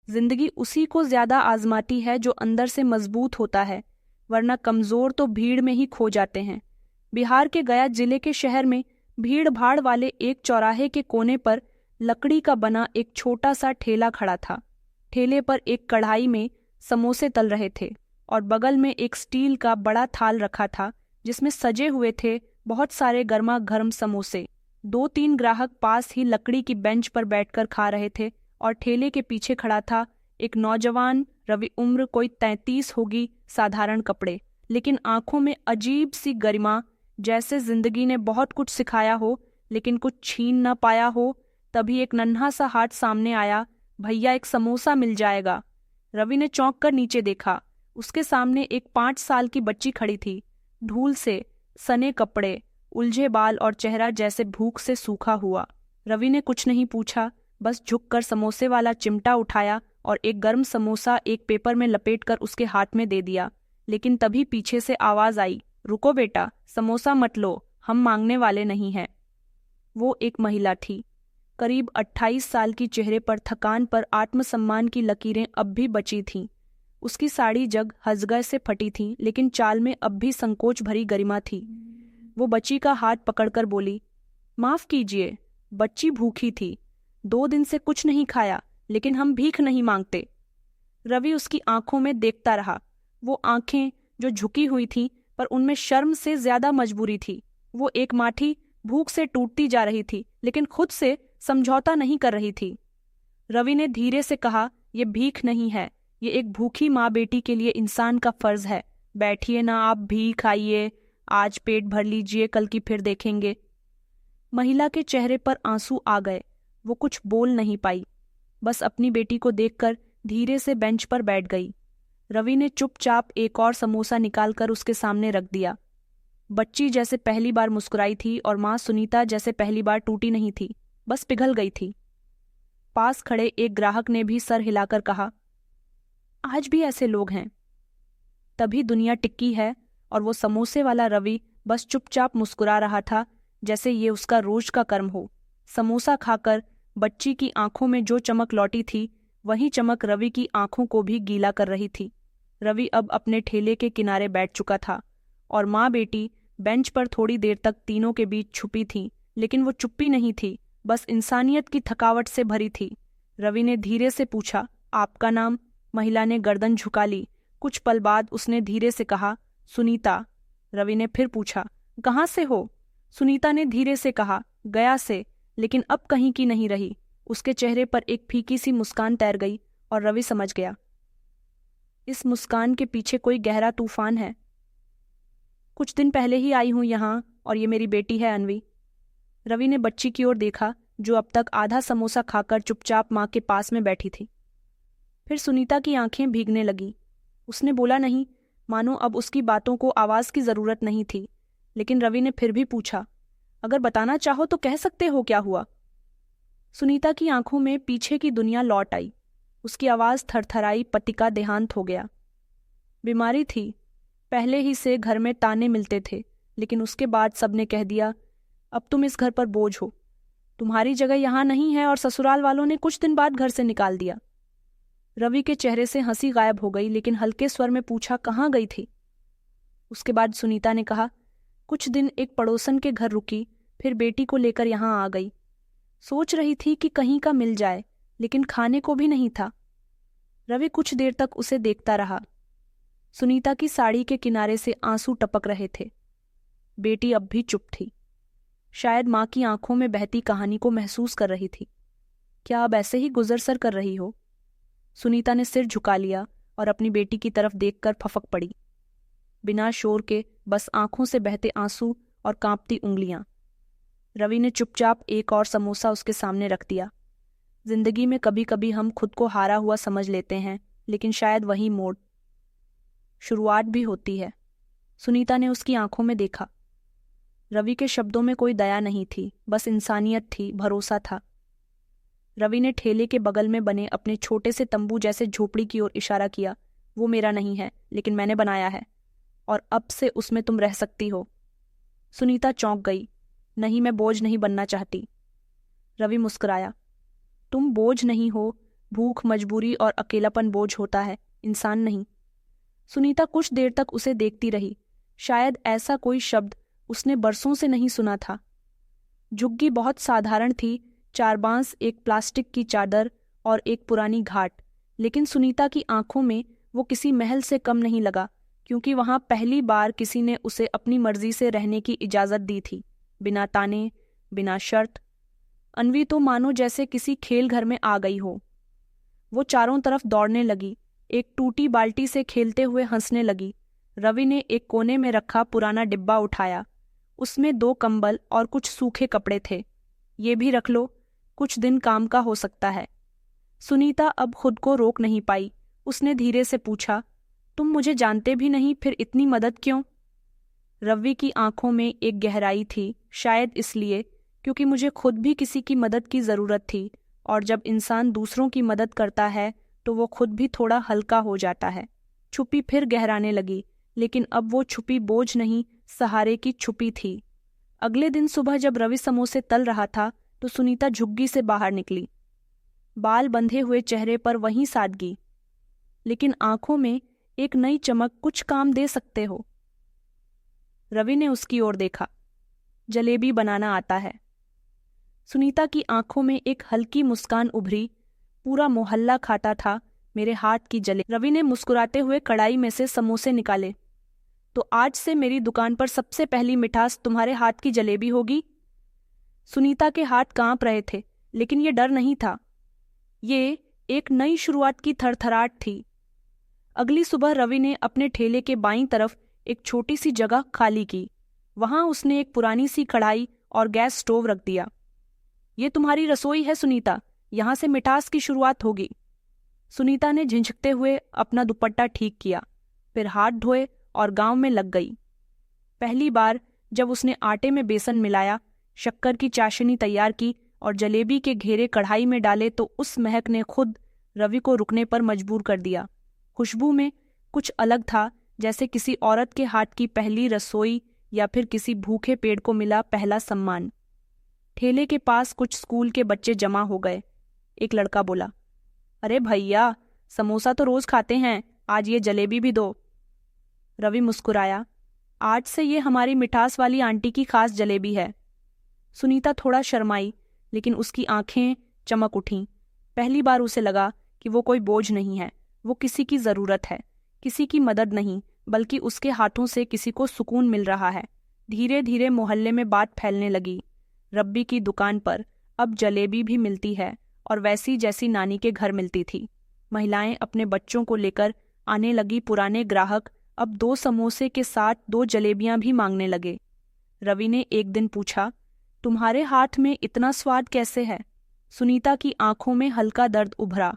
जिंदगी उसी को ज्यादा आजमाती है जो अंदर से मजबूत होता है, वरना कमजोर तो भीड़ में ही खो जाते हैं। बिहार के गया जिले के शहर में भीड़ भाड़ वाले एक चौराहे के कोने पर लकड़ी का बना एक छोटा सा ठेला खड़ा था। ठेले पर एक कढ़ाई में समोसे तल रहे थे और बगल में एक स्टील का बड़ा थाल रखा था जिसमें सजे हुए थे बहुत सारे गर्मा गर्म समोसे। 2-3 ग्राहक पास ही लकड़ी की बेंच पर बैठकर खा रहे थे और ठेले के पीछे खड़ा था एक नौजवान रवि। उम्र कोई 33 होगी, साधारण कपड़े, लेकिन आंखों में अजीब सी गरिमा, जैसे जिंदगी ने बहुत कुछ सिखाया हो लेकिन कुछ छीन न पाया हो। तभी एक नन्हा सा हाथ सामने आया। भैया, एक समोसा मिल जाएगा। रवि ने चौंक कर नीचे देखा। उसके सामने एक 5 साल की बच्ची खड़ी थी। धूल से सने कपड़े, उलझे बाल और चेहरा जैसे भूख से सूखा हुआ। रवि ने कुछ नहीं पूछा, बस झुककर समोसे वाला चिमटा उठाया और एक गर्म समोसा एक पेपर में लपेटकर उसके हाथ में दे दिया। लेकिन तभी पीछे से आवाज आई, रुको बेटा, समोसा मत लो, हम मांगने वाले नहीं हैं। वो एक महिला थी, करीब 28 साल की। चेहरे पर थकान पर आत्मसम्मान की लकीरें अब भी बची थीं। उसकी साड़ी जग हजगय से फटी थी, लेकिन चाल में अब भी संकोच भरी गरिमा थी। वो बच्ची का हाथ पकड़कर बोली, माफ कीजिए, बच्ची भूखी थी, 2 दिन से कुछ नहीं खाया, लेकिन हम भीख नहीं मांगते। रवि उसकी आंखों में देखता रहा। वो आंखें जो झुकी हुई थीं, पर उनमें शर्म से ज्यादा मजबूरी थी। वो एक माठी भूख से टूटती जा रही थी, लेकिन खुद से समझौता नहीं कर रही थी। रवि ने धीरे से कहा, ये भीख नहीं है, ये एक भूखी माँ बेटी के लिए इंसान का फर्ज है। बैठिए ना, आप भी खाइए, आज पेट भर लीजिए, कल की फिर देखेंगे। महिला के चेहरे पर आंसू आ गए। वो कुछ बोल नहीं पाई, बस अपनी बेटी को देखकर धीरे से बेंच पर बैठ गई। रवि ने चुपचाप एक और समोसा निकालकर उसके सामने रख दिया। बच्ची जैसे पहली बार मुस्कुराई थी और माँ सुनीता जैसे पहली बार टूटी नहीं थी, बस पिघल गई थी। पास खड़े एक ग्राहक ने भी सर हिलाकर कहा, आज भी ऐसे लोग हैं। तभी दुनिया टिक्की है और वो समोसे वाला रवि बस चुपचाप मुस्कुरा रहा था, जैसे ये उसका रोज का कर्म हो। समोसा खाकर बच्ची की आंखों में जो चमक लौटी थी, वही चमक रवि की आंखों को भी गीला कर रही थी। रवि अब अपने ठेले के किनारे बैठ चुका था और माँ बेटी बेंच पर थोड़ी देर तक तीनों के बीच छुपी थी, लेकिन वो चुप्पी नहीं थी, बस इंसानियत की थकावट से भरी थी। रवि ने धीरे से पूछा, आपका नाम? महिला ने गर्दन झुका ली। कुछ पल बाद उसने धीरे से कहा, सुनीता। रवि ने फिर पूछा, कहाँ से हो? सुनीता ने धीरे से कहा, गया से, लेकिन अब कहीं की नहीं रही। उसके चेहरे पर एक फीकी सी मुस्कान तैर गई और रवि समझ गया, इस मुस्कान के पीछे कोई गहरा तूफान है। कुछ दिन पहले ही आई हूं यहाँ, और ये मेरी बेटी है अनवी। रवि ने बच्ची की ओर देखा, जो अब तक आधा समोसा खाकर चुपचाप माँ के पास में बैठी थी। फिर सुनीता की आंखें भीगने लगी। उसने बोला नहीं, मानो अब उसकी बातों को आवाज की जरूरत नहीं थी। लेकिन रवि ने फिर भी पूछा, अगर बताना चाहो तो कह सकते हो, क्या हुआ? सुनीता की आंखों में पीछे की दुनिया लौट आई। उसकी आवाज थरथराई, पति का देहांत हो गया। बीमारी थी, पहले ही से घर में ताने मिलते थे, लेकिन उसके बाद सबने कह दिया, अब तुम इस घर पर बोझ हो, तुम्हारी जगह यहाँ नहीं है, और ससुराल वालों ने कुछ दिन बाद घर से निकाल दिया। रवि के चेहरे से हंसी गायब हो गई, लेकिन हल्के स्वर में पूछा, कहाँ गई थी? उसके बाद सुनीता ने कहा, कुछ दिन एक पड़ोसन के घर रुकी, फिर बेटी को लेकर यहाँ आ गई। सोच रही थी कि कहीं का मिल जाए, लेकिन खाने को भी नहीं था। रवि कुछ देर तक उसे देखता रहा। सुनीता की साड़ी के किनारे से आंसू टपक रहे थे। बेटी अब भी चुप थी, शायद माँ की आंखों में बहती कहानी को महसूस कर रही थी। क्या अब ऐसे ही गुजर-सर कर रही हो? सुनीता ने सिर झुका लिया और अपनी बेटी की तरफ देखकर फफक पड़ी। बिना शोर के, बस आंखों से बहते आंसू और कांपती उंगलियां। रवि ने चुपचाप एक और समोसा उसके सामने रख दिया। जिंदगी में कभी कभी हम खुद को हारा हुआ समझ लेते हैं, लेकिन शायद वही मोड़ शुरुआत भी होती है। सुनीता ने उसकी आंखों में देखा। रवि के शब्दों में कोई दया नहीं थी, बस इंसानियत थी, भरोसा था। रवि ने ठेले के बगल में बने अपने छोटे से तंबू जैसे झोपड़ी की ओर इशारा किया। वो मेरा नहीं है, लेकिन मैंने बनाया है, और अब से उसमें तुम रह सकती हो। सुनीता चौंक गई। नहीं, मैं बोझ नहीं बनना चाहती। रवि मुस्कुराया, तुम बोझ नहीं हो, भूख, मजबूरी और अकेलापन बोझ होता है, इंसान नहीं। सुनीता कुछ देर तक उसे देखती रही। शायद ऐसा कोई शब्द उसने बरसों से नहीं सुना था। झुग्गी बहुत साधारण थी, 4 बांस, एक प्लास्टिक की चादर और एक पुरानी घाट। लेकिन सुनीता की आंखों में वो किसी महल से कम नहीं लगा, क्योंकि वहां पहली बार किसी ने उसे अपनी मर्जी से रहने की इजाजत दी थी, बिना ताने, बिना शर्त। अन्वी तो मानो जैसे किसी खेल घर में आ गई हो। वो चारों तरफ दौड़ने लगी, एक टूटी बाल्टी से खेलते हुए हंसने लगी। रवि ने एक कोने में रखा पुराना डिब्बा उठाया। उसमें 2 कंबल और कुछ सूखे कपड़े थे। ये भी रख लो, कुछ दिन काम का हो सकता है। सुनीता अब खुद को रोक नहीं पाई। उसने धीरे से पूछा, तुम मुझे जानते भी नहीं, फिर इतनी मदद क्यों? रवि की आंखों में एक गहराई थी, शायद इसलिए क्योंकि मुझे खुद भी किसी की मदद की जरूरत थी, और जब इंसान दूसरों की मदद करता है तो वो खुद भी थोड़ा हल्का हो जाता है। छुपी फिर गहराने लगी, लेकिन अब वो छुपी बोझ नहीं, सहारे की छुपी थी। अगले दिन सुबह जब रवि समोसे तल रहा था तो सुनीता झुग्गी से बाहर निकली। बाल बंधे हुए चेहरे पर वही सादगी, लेकिन आंखों में एक नई चमक। कुछ काम दे सकते हो? रवि ने उसकी ओर देखा। जलेबी बनाना आता है। सुनीता की आंखों में एक हल्की मुस्कान उभरी। पूरा मोहल्ला खाता था मेरे हाथ की जलेबी। रवि ने मुस्कुराते हुए कढ़ाई में से समोसे निकाले। तो आज से मेरी दुकान पर सबसे पहली मिठास तुम्हारे हाथ की जलेबी होगी। सुनीता के हाथ कांप रहे थे, लेकिन ये डर नहीं था, ये एक नई शुरुआत की थरथराहट थी। अगली सुबह रवि ने अपने ठेले के बाईं तरफ एक छोटी सी जगह खाली की। वहां उसने एक पुरानी सी कढ़ाई और गैस स्टोव रख दिया। ये तुम्हारी रसोई है सुनीता, यहां से मिठास की शुरुआत होगी। सुनीता ने झिझकते हुए अपना दुपट्टा ठीक किया, फिर हाथ धोए और गांव में लग गई। पहली बार जब उसने आटे में बेसन मिलाया, शक्कर की चाशनी तैयार की और जलेबी के घेरे कढ़ाई में डाले तो उस महक ने खुद रवि को रुकने पर मजबूर कर दिया। खुशबू में कुछ अलग था, जैसे किसी औरत के हाथ की पहली रसोई या फिर किसी भूखे पेड़ को मिला पहला सम्मान। ठेले के पास कुछ स्कूल के बच्चे जमा हो गए। एक लड़का बोला, अरे भैया, समोसा तो रोज खाते हैं, आज ये जलेबी भी दो। रवि मुस्कुराया, आज से ये हमारी मिठास वाली आंटी की खास जलेबी है। सुनीता थोड़ा शर्माई, लेकिन उसकी आंखें चमक उठीं। पहली बार उसे लगा कि वो कोई बोझ नहीं है, वो किसी की जरूरत है, किसी की मदद नहीं, बल्कि उसके हाथों से किसी को सुकून मिल रहा है। धीरे धीरे मोहल्ले में बात फैलने लगी, रब्बी की दुकान पर अब जलेबी भी मिलती है, और वैसी जैसी नानी के घर मिलती थी। महिलाएं अपने बच्चों को लेकर आने लगी। पुराने ग्राहक अब 2 समोसे के साथ 2 जलेबियां भी मांगने लगे। रवि ने एक दिन पूछा, तुम्हारे हाथ में इतना स्वाद कैसे है? सुनीता की आंखों में हल्का दर्द उभरा।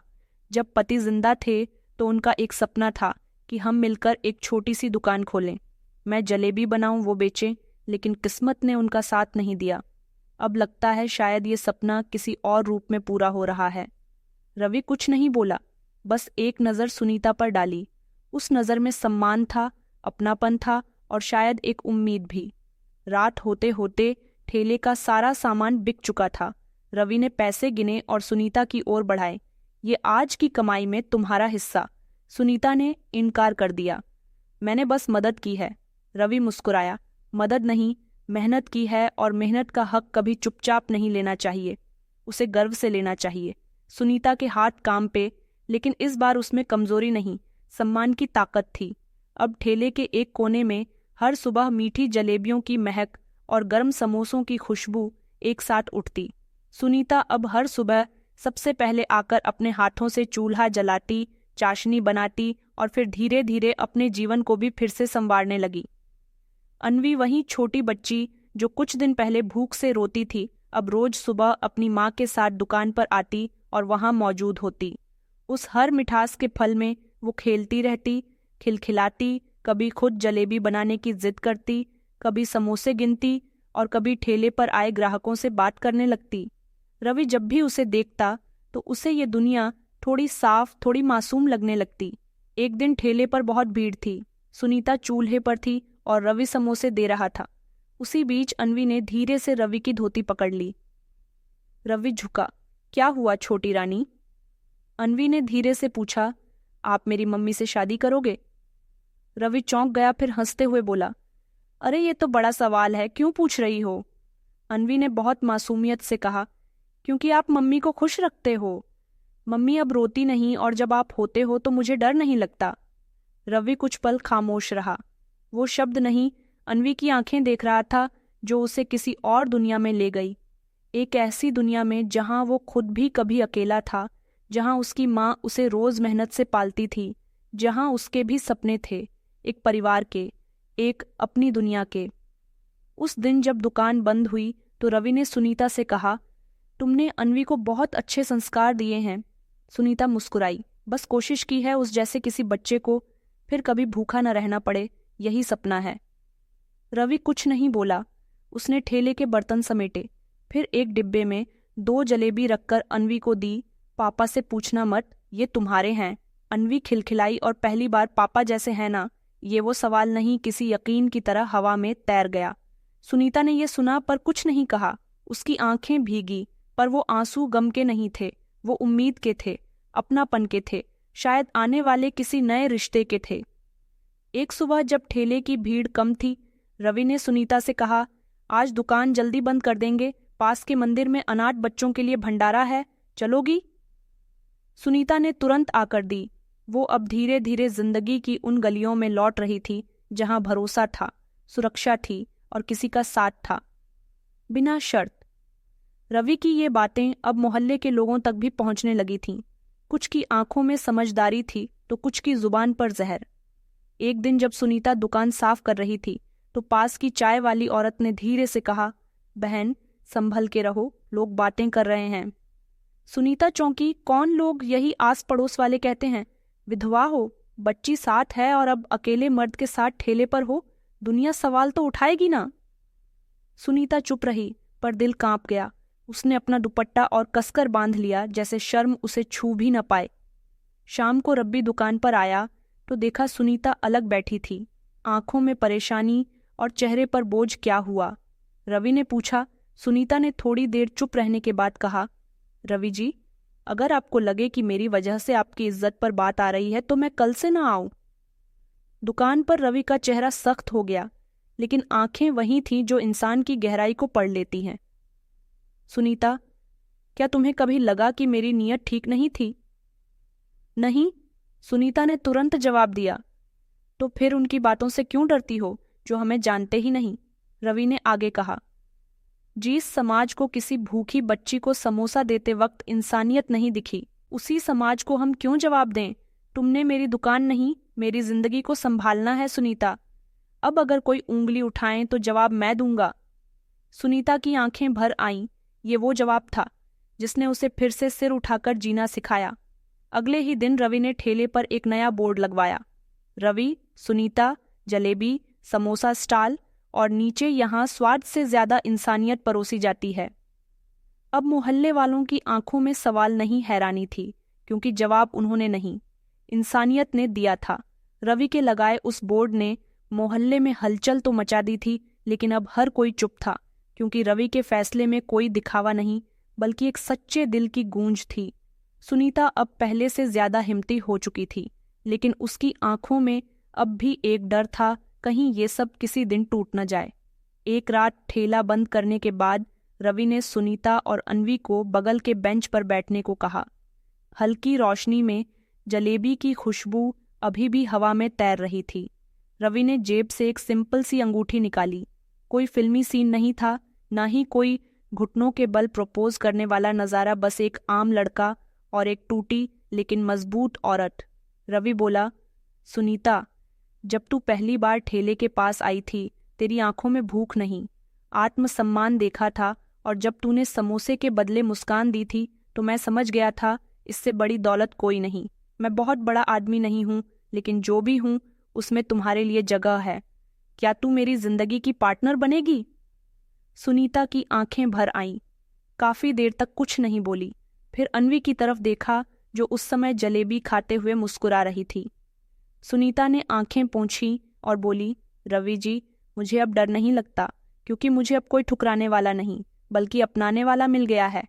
जब पति जिंदा थे तो उनका एक सपना था कि हम मिलकर एक छोटी सी दुकान खोलें। मैं जलेबी बनाऊं, वो बेचें, लेकिन किस्मत ने उनका साथ नहीं दिया। अब लगता है शायद ये सपना किसी और रूप में पूरा हो रहा है। रवि कुछ नहीं बोला, बस एक नज़र सुनीता पर डाली। उस नज़र में सम्मान था, अपनापन था और शायद एक उम्मीद भी। रात होते होते ठेले का सारा सामान बिक चुका था। रवि ने पैसे गिने और सुनीता की ओर बढ़ाए। ये आज की कमाई में तुम्हारा हिस्सा। सुनीता ने इनकार कर दिया। मैंने बस मदद की है। रवि मुस्कुराया, मदद नहीं, मेहनत की है, और मेहनत का हक कभी चुपचाप नहीं लेना चाहिए, उसे गर्व से लेना चाहिए। सुनीता के हाथ काम पे, लेकिन इस बार उसमें कमजोरी नहीं, सम्मान की ताकत थी। अब ठेले के एक कोने में हर सुबह मीठी जलेबियों की महक और गर्म समोसों की खुशबू एक साथ उठती। सुनीता अब हर सुबह सबसे पहले आकर अपने हाथों से चूल्हा जलाती, चाशनी बनाती और फिर धीरे धीरे अपने जीवन को भी फिर से संवारने लगी। अन्वी, वही छोटी बच्ची जो कुछ दिन पहले भूख से रोती थी, अब रोज सुबह अपनी माँ के साथ दुकान पर आती और वहां मौजूद होती। उस हर मिठास के फल में वो खेलती रहती, खिलखिलाती, कभी खुद जलेबी बनाने की जिद करती, कभी समोसे गिनती और कभी ठेले पर आए ग्राहकों से बात करने लगती। रवि जब भी उसे देखता तो उसे ये दुनिया थोड़ी साफ, थोड़ी मासूम लगने लगती। एक दिन ठेले पर बहुत भीड़ थी। सुनीता चूल्हे पर थी और रवि समोसे दे रहा था। उसी बीच अन्वी ने धीरे से रवि की धोती पकड़ ली। रवि झुका। क्या हुआ छोटी रानी? अनवी ने धीरे से पूछा, आप मेरी मम्मी से शादी करोगे? रवि चौंक गया, फिर हंसते हुए बोला, अरे ये तो बड़ा सवाल है, क्यों पूछ रही हो? अनवी ने बहुत मासूमियत से कहा, क्योंकि आप मम्मी को खुश रखते हो। मम्मी अब रोती नहीं और जब आप होते हो तो मुझे डर नहीं लगता। रवि कुछ पल खामोश रहा। वो शब्द नहीं, अनवी की आंखें देख रहा था जो उसे किसी और दुनिया में ले गई। एक ऐसी दुनिया में जहां वो खुद भी कभी अकेला था, जहां उसकी माँ उसे रोज मेहनत से पालती थी, जहां उसके भी सपने थे, एक परिवार के, एक अपनी दुनिया के। उस दिन जब दुकान बंद हुई तो रवि ने सुनीता से कहा, तुमने अनवी को बहुत अच्छे संस्कार दिए हैं। सुनीता मुस्कुराई, बस कोशिश की है उस जैसे किसी बच्चे को फिर कभी भूखा न रहना पड़े, यही सपना है। रवि कुछ नहीं बोला। उसने ठेले के बर्तन समेटे, फिर एक डिब्बे में 2 जलेबी रखकर अनवी को दी। पापा से पूछना मत, ये तुम्हारे हैं। अनवी खिलखिलाई और पहली बार पापा जैसे हैं ना, ये वो सवाल नहीं, किसी यकीन की तरह हवा में तैर गया। सुनीता ने यह सुना पर कुछ नहीं कहा। उसकी आंखें भीगी, पर वो आंसू गम के नहीं थे, वो उम्मीद के थे, अपनापन के थे, शायद आने वाले किसी नए रिश्ते के थे। एक सुबह जब ठेले की भीड़ कम थी, रवि ने सुनीता से कहा, आज दुकान जल्दी बंद कर देंगे, पास के मंदिर में अनाथ बच्चों के लिए भंडारा है, चलोगी? सुनीता ने तुरंत आकर दी। वो अब धीरे धीरे जिंदगी की उन गलियों में लौट रही थी जहां भरोसा था, सुरक्षा थी और किसी का साथ था, बिना शर्त। रवि की ये बातें अब मोहल्ले के लोगों तक भी पहुंचने लगी थीं। कुछ की आंखों में समझदारी थी तो कुछ की जुबान पर जहर। एक दिन जब सुनीता दुकान साफ कर रही थी तो पास की चाय वाली औरत ने धीरे से कहा, बहन संभल के रहो, लोग बातें कर रहे हैं। सुनीता चौंकी, कौन लोग? यही आस पड़ोस वाले कहते हैं। विधवा हो, बच्ची साथ है और अब अकेले मर्द के साथ ठेले पर हो, दुनिया सवाल तो उठाएगी ना। सुनीता चुप रही, पर दिल कांप गया। उसने अपना दुपट्टा और कसकर बांध लिया, जैसे शर्म उसे छू भी न पाए। शाम को रब्बी दुकान पर आया तो देखा सुनीता अलग बैठी थी, आंखों में परेशानी और चेहरे पर बोझ। क्या हुआ? रवि ने पूछा। सुनीता ने थोड़ी देर चुप रहने के बाद कहा, रवि जी, अगर आपको लगे कि मेरी वजह से आपकी इज्जत पर बात आ रही है तो मैं कल से ना आऊं। दुकान पर रवि का चेहरा सख्त हो गया, लेकिन आंखें वही थीं जो इंसान की गहराई को पढ़ लेती हैं। सुनीता, क्या तुम्हें कभी लगा कि मेरी नीयत ठीक नहीं थी? नहीं, सुनीता ने तुरंत जवाब दिया। तो फिर उनकी बातों से क्यों डरती हो जो हमें जानते ही नहीं? रवि ने आगे कहा, जिस समाज को किसी भूखी बच्ची को समोसा देते वक्त इंसानियत नहीं दिखी, उसी समाज को हम क्यों जवाब दें? तुमने मेरी दुकान नहीं, मेरी जिंदगी को संभालना है सुनीता। अब अगर कोई उंगली उठाए तो जवाब मैं दूंगा। सुनीता की आंखें भर आईं। ये वो जवाब था जिसने उसे फिर से सिर उठाकर जीना सिखाया। अगले ही दिन रवि ने ठेले पर एक नया बोर्ड लगवाया, रवि, सुनीता, जलेबी, समोसा स्टॉल, और नीचे यहाँ स्वाद से ज्यादा इंसानियत परोसी जाती है। अब मोहल्ले वालों की आंखों में सवाल नहीं, हैरानी थी, क्योंकि जवाब उन्होंने नहीं, इंसानियत ने दिया था। रवि के लगाए उस बोर्ड ने मोहल्ले में हलचल तो मचा दी थी, लेकिन अब हर कोई चुप था, क्योंकि रवि के फैसले में कोई दिखावा नहीं, बल्कि एक सच्चे दिल की गूंज थी। सुनीता अब पहले से ज्यादा हिम्मती हो चुकी थी, लेकिन उसकी आंखों में अब भी एक डर था, कहीं ये सब किसी दिन टूट न जाए। एक रात ठेला बंद करने के बाद रवि ने सुनीता और अनवी को बगल के बेंच पर बैठने को कहा। हल्की रोशनी में जलेबी की खुशबू अभी भी हवा में तैर रही थी। रवि ने जेब से एक सिंपल सी अंगूठी निकाली। कोई फिल्मी सीन नहीं था, ना ही कोई घुटनों के बल प्रपोज करने वाला नज़ारा, बस एक आम लड़का और एक टूटी लेकिन मजबूत औरत। रवि बोला, सुनीता, जब तू पहली बार ठेले के पास आई थी, तेरी आंखों में भूख नहीं, आत्मसम्मान देखा था, और जब तूने समोसे के बदले मुस्कान दी थी तो मैं समझ गया था, इससे बड़ी दौलत कोई नहीं। मैं बहुत बड़ा आदमी नहीं हूँ, लेकिन जो भी हूँ उसमें तुम्हारे लिए जगह है। क्या तू मेरी जिंदगी की पार्टनर बनेगी? सुनीता की आंखें भर आईं। काफी देर तक कुछ नहीं बोली, फिर अनवी की तरफ देखा जो उस समय जलेबी खाते हुए मुस्कुरा रही थी। सुनीता ने आंखें पोंछी और बोली, रवि जी, मुझे अब डर नहीं लगता, क्योंकि मुझे अब कोई ठुकराने वाला नहीं, बल्कि अपनाने वाला मिल गया है।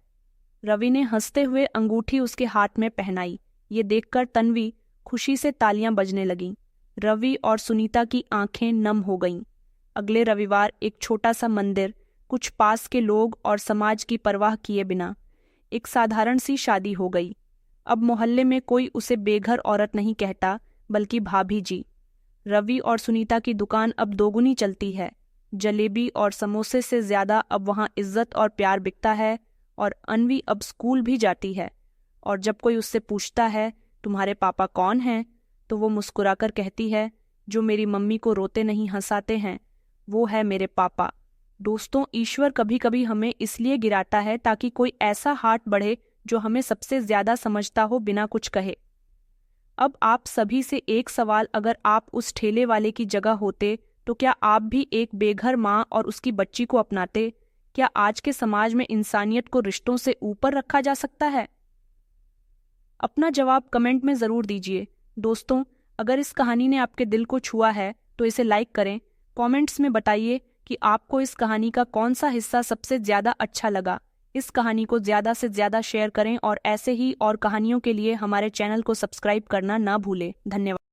रवि ने हंसते हुए अंगूठी उसके हाथ में पहनाई। ये देखकर तन्वी खुशी से तालियां बजने लगीं। रवि और सुनीता की आंखें नम हो गईं। अगले रविवार एक छोटा सा मंदिर, कुछ पास के लोग और समाज की परवाह किए बिना एक साधारण सी शादी हो गई। अब मोहल्ले में कोई उसे बेघर औरत नहीं कहता, बल्कि भाभी जी। रवि और सुनीता की दुकान अब दोगुनी चलती है। जलेबी और समोसे से ज्यादा अब वहाँ इज्जत और प्यार बिकता है। और अन्वी अब स्कूल भी जाती है। और जब कोई उससे पूछता है, तुम्हारे पापा कौन हैं, तो वो मुस्कुराकर कहती है, जो मेरी मम्मी को रोते नहीं हंसाते हैं, वो है मेरे पापा। दोस्तों, ईश्वर कभी कभी हमें इसलिए गिराता है ताकि कोई ऐसा हाथ बढ़े जो हमें सबसे ज्यादा समझता हो बिना कुछ कहे। अब आप सभी से एक सवाल, अगर आप उस ठेले वाले की जगह होते तो क्या आप भी एक बेघर माँ और उसकी बच्ची को अपनाते? क्या आज के समाज में इंसानियत को रिश्तों से ऊपर रखा जा सकता है? अपना जवाब कमेंट में ज़रूर दीजिए। दोस्तों, अगर इस कहानी ने आपके दिल को छुआ है तो इसे लाइक करें। कमेंट्स में बताइए कि आपको इस कहानी का कौन सा हिस्सा सबसे ज़्यादा अच्छा लगा। इस कहानी को ज़्यादा से ज़्यादा शेयर करें और ऐसे ही और कहानियों के लिए हमारे चैनल को सब्सक्राइब करना ना भूलें। धन्यवाद।